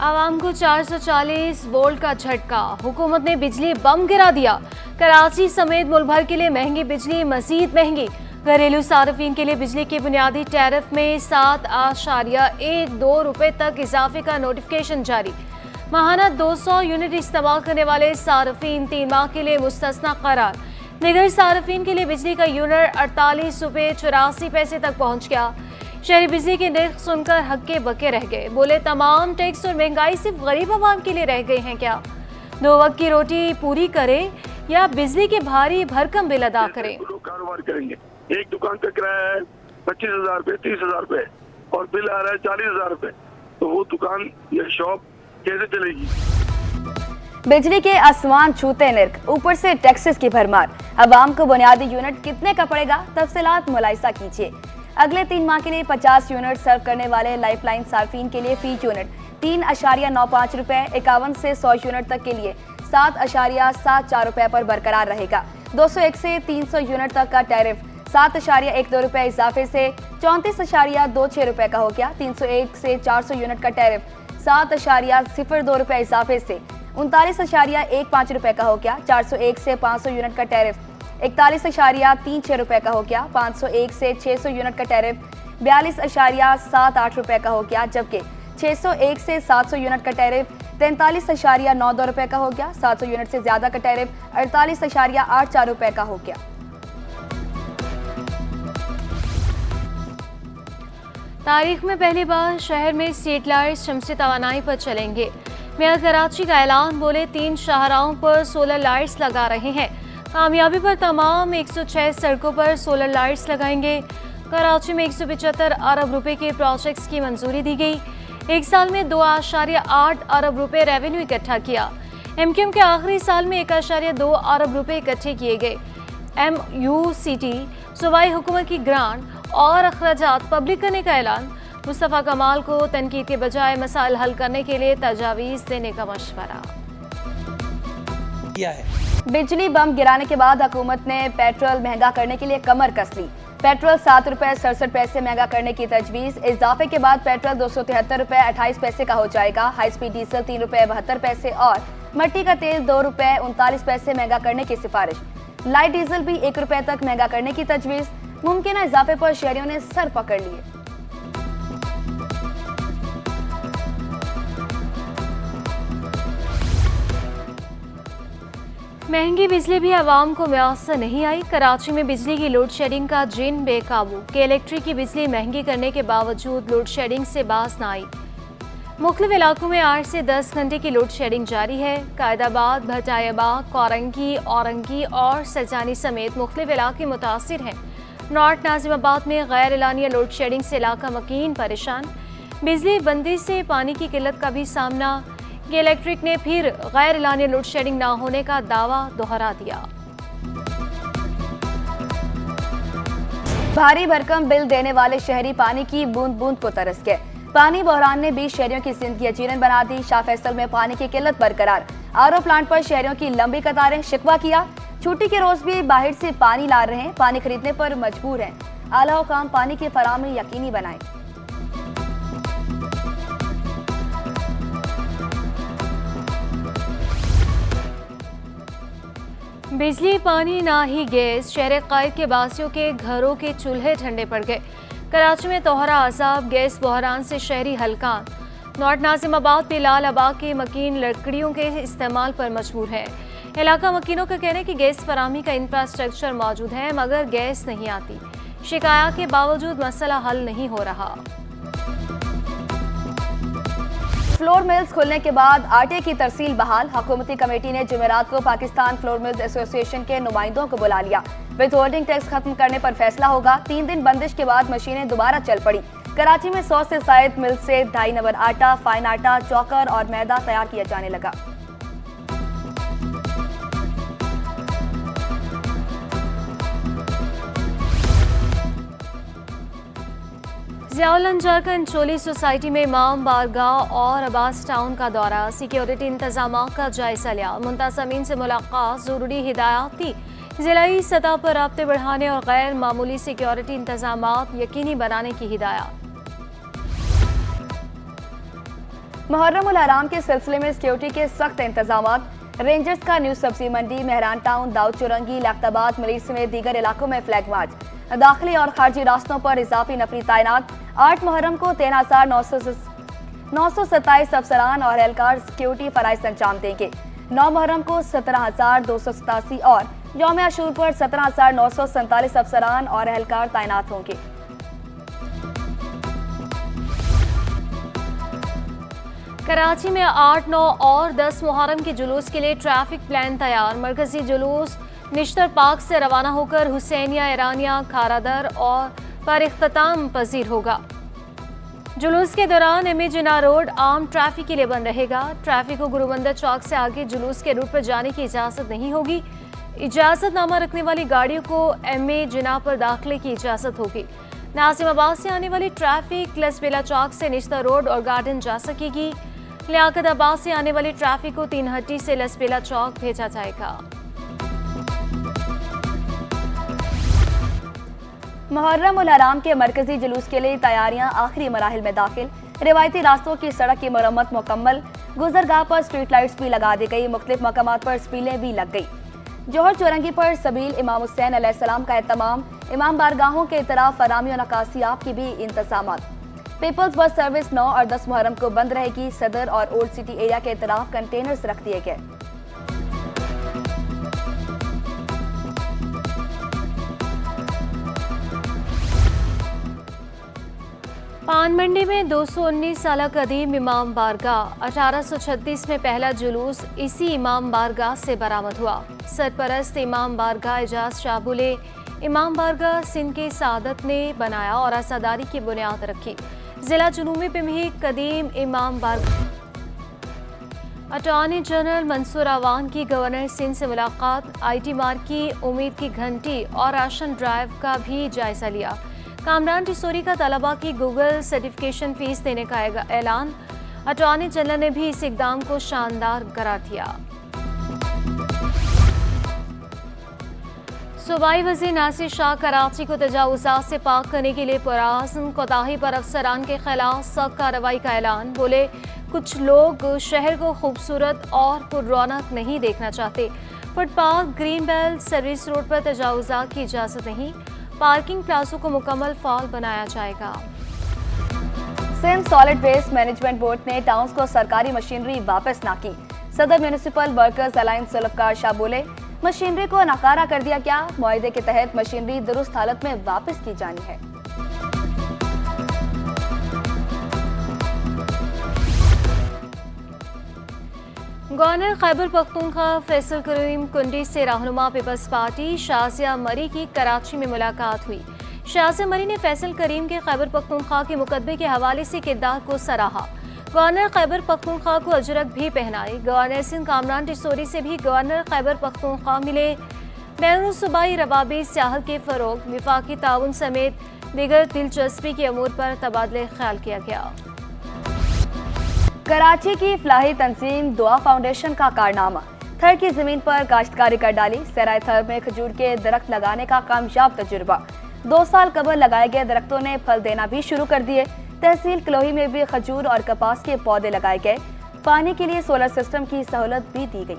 आवाम को 440 वोल्ट का झटका, हुकूमत ने बिजली बम गिरा दिया। कराची समेत मुल्क भर के लिए महंगी बिजली मजीद महंगी। घरेलू सार्फिन के लिए बिजली के बुनियादी टैरिफ में 7.12 रुपए तक इजाफे का नोटिफिकेशन जारी। माहाना 200 यूनिट इस्तेमाल करने वाले सार्फिन 3 माह के लिए मुस्तस्ना करार। निगर सार्फिन के लिए बिजली का यूनिट 48 रुपए 84 पैसे तक पहुंच गया। शहरी बिजली के निर्ख सुनकर हक्के बके रह गए। बोले तमाम टैक्स और महंगाई सिर्फ गरीब आवाम के लिए रह गए हैं क्या? 2 वक्त की रोटी पूरी करें या बिजली के भारी भरकम बिल अदा करें? कारोबार करेंगे। एक दुकान का किराया है 25,000 रुपए, 30,000 रुपए और बिल आ रहा है 40,000 रुपए, तो वो दुकान या शॉप कैसे चलेगी? बिजली के आसमान छूते निर्ख, ऊपर से टैक्सेस की भरमार। अवाम को बुनियादी यूनिट कितने का पड़ेगा? तफसीलात मुलाहिजा कीजिए। अगले 3 माह के लिए 50 यूनिट सर्व करने वाले लाइफलाइन सार्फिन के लिए फी यूनिट 3.95 रुपए, 51 से 100 यूनिट तक के लिए 7.74 रुपए पर बरकरार रहेगा। 201 से 300 यूनिट तक का टैरिफ 7.12 रुपए इजाफे से 34.26 रुपए का हो गया। 301 से 400 यूनिट का टैरिफ 7.02 रुपए इजाफे से 39.15 रुपए का हो गया। 401 से 500 यूनिट का टैरिफ 41.36 रुपए का हो गया। 501 से 600 यूनिट का टैरिफ 42.78 रुपए का हो गया, जबकि 601 से 700 यूनिट का टैरिफ 43.92 रुपए का हो गया। 700 यूनिट से ज्यादा का टैरिफ 48.84 रुपए का हो गया। तारीख में पहली बार शहर में स्ट्रीट लाइट शमसी तवानाई पर चलेंगे। मेयर कराची का ऐलान। बोले 3 शाहराहों पर सोलर लाइट्स लगा रहे हैं। कामयाबी पर तमाम 106 सड़कों पर सोलर लाइट्स लगाएंगे। कराची में 175 अरब रुपए के प्रोजेक्ट्स की मंजूरी दी गई। एक साल में 2.8 अरब रुपए रेवेन्यू इकट्ठा किया। MQM के आखिरी साल में 1.2 अरब रुपए इकट्ठे किए गए। MUCT सूबाई हुकूमत की ग्रांट और अखराजात पब्लिक करने का ऐलान। मुस्तफ़ा कमाल को तनकीद के बजाय मसाइल हल करने के लिए तजावीज़ देने का मशवरा किया है। बिजली बम गिराने के बाद हुकूमत ने पेट्रोल महंगा करने के लिए कमर कस ली। पेट्रोल 7 रुपए 67 पैसे महंगा करने की तजवीज़। इजाफे के बाद पेट्रोल 273 रुपए 28 पैसे का हो जाएगा। हाई स्पीड डीजल 3 रुपए 72 पैसे और मट्टी का तेल 2 रुपए 39 पैसे महंगा करने की सिफारिश। लाइट डीजल भी 1 रुपए तक महंगा करने की तजवीज़। मुमकिन इजाफे पर शहरियों ने सर पकड़ लिए। महंगी बिजली भी आवाम को मुयस्सर नहीं आई। कराची में बिजली की लोड शेडिंग का जिन बेकाबू। के इलेक्ट्रिक की बिजली महंगी करने के बावजूद लोड शेडिंग से बाज न आई। मुख्तलिफ इलाकों में 8 से 10 घंटे की लोड शेडिंग जारी है। कायदाबाद, भटायाबाद, कोरंगी, औरंगी और सजानी समेत मुख्तलिफ इलाके मुतासिर हैं। नॉर्थ नाजिमाबाद में गैर एलानिया लोड शेडिंग से इलाका मकीन परेशान। बिजली बंदी से पानी की किल्लत का भी सामना। ये इलेक्ट्रिक ने फिर गैर एलानिया लोड शेडिंग ना होने का दावा दोहरा दिया। भारी भरकम बिल देने वाले शहरी पानी की बूंद बूंद को तरस गए। पानी बहरान ने 20 शहरियों की जिंदगी अजीरन बना दी। शाह फैसल में पानी की किल्लत बरकरार। आरओ प्लांट पर शहरियों की लंबी कतारें। शिकवा किया, छुट्टी के रोज भी बाहर से पानी ला रहे हैं, पानी खरीदने पर मजबूर हैं। आला हुकाम पानी की फराहमी यकीनी बनाएं। बिजली, पानी ना ही गैस। शहर कायद के बासियों के घरों के चूल्हे ठंडे पड़ गए। कराची में तोहरा अजाब, गैस बहरान से शहरी हलकान। नॉर्थ नाजिमाबाद में लाल आबाद के मकीन लकड़ियों के इस्तेमाल पर मजबूर है। इलाका मकीनों का कहना है कि गैस फराहमी का इंफ्रास्ट्रक्चर मौजूद है मगर गैस नहीं आती। शिकायत के बावजूद मसला हल नहीं हो रहा। फ्लोर मिल्स खुलने के बाद आटे की तरसील बहाल। हुकूमती कमेटी ने जुमेरात को पाकिस्तान फ्लोर मिल्स एसोसिएशन के नुमाइंदों को बुला लिया। विद होल्डिंग टैक्स खत्म करने पर फैसला होगा। 3 दिन बंदिश के बाद मशीनें दोबारा चल पड़ी। कराची में 100 से जायद मिल से 2.5 नंबर आटा, फाइन आटा, चौकर और मैदा तैयार किया जाने लगा। ज़ियाउल अंजार का अंचोली सोसाइटी में इमाम बारगाह और अब्बास टाउन का दौरा। सिक्योरिटी इंतजाम का जायजा लिया। मुंतज़मीन से मुलाकात, ज़रूरी हिदायत दी। ज़िलाई सतह पर राब्ते बढ़ाने और गैर मामूली सिक्योरिटी इंतजाम यकीनी बनाने की हिदायत। मुहर्रम उल हराम के सिलसिले में सिक्योरिटी के सख्त इंतजाम। रेंजर्स का न्यू सब्जी मंडी, मेहरान टाउन, दाऊद चुरंगी, लख्ताबाद, मलिर समेत दीगर इलाकों में फ्लैग मार्च। दाखिली और खारजी रास्तों पर इजाफी नफरी तैनात। 8 मुहर्रम को 13,927 अफसरान और एहलकार सिक्योरिटी फराइज अंजाम देंगे। 9 मुहर्रम को 17,287 और यौम आशूर पर 17,947 अफसरान और एहलकार तैनात होंगे। कराची में 8, 9 और 10 मुहर्रम के जुलूस के लिए ट्रैफिक प्लान तैयार। मरकजी जुलूस निश्तर पार्क से रवाना होकर हुसैनिया, ईरानिया, खारादर और पर इख्तिताम पजीर होगा। जुलूस के दौरान MA जिन्ना रोड आम ट्रैफिक के लिए बंद रहेगा। ट्रैफिक को गुरुबंदर चौक से आगे जुलूस के रूट पर जाने की इजाज़त नहीं होगी। इजाज़तनामा रखने वाली गाड़ियों को MA जिन्ना पर दाखिले की इजाज़त होगी। नासिमाबाद से आने वाली ट्रैफिक लसबेला चौक से निश्तर रोड और गार्डन जा सकेगी। लियाकताबाद से आने वाली ट्रैफिक को 3 हट्टी से लसबेला चौक भेजा जाएगा। मुहर्रम उल हराम के मरकजी जुलूस के लिए तैयारियां आखिरी मराहिल में दाखिल। रिवायती रास्तों की सड़क की मरम्मत मुकम्मल। गुजरगाह पर स्ट्रीट लाइट्स भी लगा दी गई। मुख्तलिफ मकामात पर स्पीलें भी लग गई। जौहर चौरंगी पर सबील इमाम हुसैन अलैहिस्सलाम का एहतमाम। इमाम बारगाहों के इतराफ फरामी और नकासियाब की भी इंतजामात। पीपल्स बस सर्विस 9 और 10 मुहर्रम को बंद रहेगी। सदर और ओल्ड सिटी एरिया के इतराफ कंटेनर्स रख दिए गए। पान मंडी में 219 साल कदीम इमाम बारगाह। 1836 में पहला जुलूस इसी इमाम बारगाह से बरामद हुआ। सरपरस्त इमाम बारगाह एजाज शाबुले इमाम बारगाह सिंध के सादत ने बनाया और आसादारी की बुनियाद रखी। जिला जुनूबी में भी कदीम इमाम बारगाह। अटॉर्नी जनरल मंसूर अवान की गवर्नर सिंध से मुलाकात। IT मार्ग की उम्मीद की घंटी और राशन ड्राइव का भी जायजा लिया। कामरान टिसोरी का तलबा की गूगल सर्टिफिकेशन फीस देने का ऐलान। अटॉर्नी जनरल ने भी इस इकदाम को शानदार करार दिया। सूबाई वज़ीर नासिर शाह कराची को तजावुज़ात से पाक करने के लिए पुरअज़्म। कोताही पर अफसरान के खिलाफ सख्त कार्रवाई का ऐलान। बोले कुछ लोग शहर को खूबसूरत और पुररौनक नहीं देखना चाहते। Footpath, green belt, service road पर तजावुज़ात की इजाज़त नहीं। पार्किंग प्लाजों को मुकम्मल फाल बनाया जाएगा। Sindh solid waste management board ने टाउन्स को सरकारी मशीनरी वापस ना की। सदर municipal workers alliance Zulfiqar Shah बोले मशीनरी को नकारा कर दिया गया। मुआहदे के तहत मशीनरी दुरुस्त हालत में वापस की जानी है। गवर्नर खैबर पख्तूनख्वा फैसल करीम कुंडी से रहनुमा पीपल्स पार्टी शाजिया मरी की कराची में मुलाकात हुई। शाजिया मरी ने फैसल करीम के खैबर पख्तूनख्वा के मुकदमे के हवाले से किरदार को सराहा। गवर्नर खैबर पख्तूनख्वा को अजरक भी पहनाई। गवर्नर सिंध कामरान टिसोरी से भी गवर्नर खैबर पख्तूनख्वा मिले। बैरून सूबाई रवाबी सियाहत के फरोग, विफाकी ताउन समेत दीगर दिलचस्पी के अमूर पर तबादले ख्याल किया गया। कराची की फलाही तंजीम दुआ फाउंडेशन का कारनामा। थर की जमीन पर काश्तकारी कर डाली। सराय थर में खजूर के दरख्त लगाने का कामयाब तजुर्बा। 2 साल कबल लगाए गए दरख्तों ने फल देना भी शुरू कर दिए। तहसील कलोही में भी खजूर और कपास के पौधे लगाए गए। पानी के लिए सोलर सिस्टम की सहूलत भी दी गई।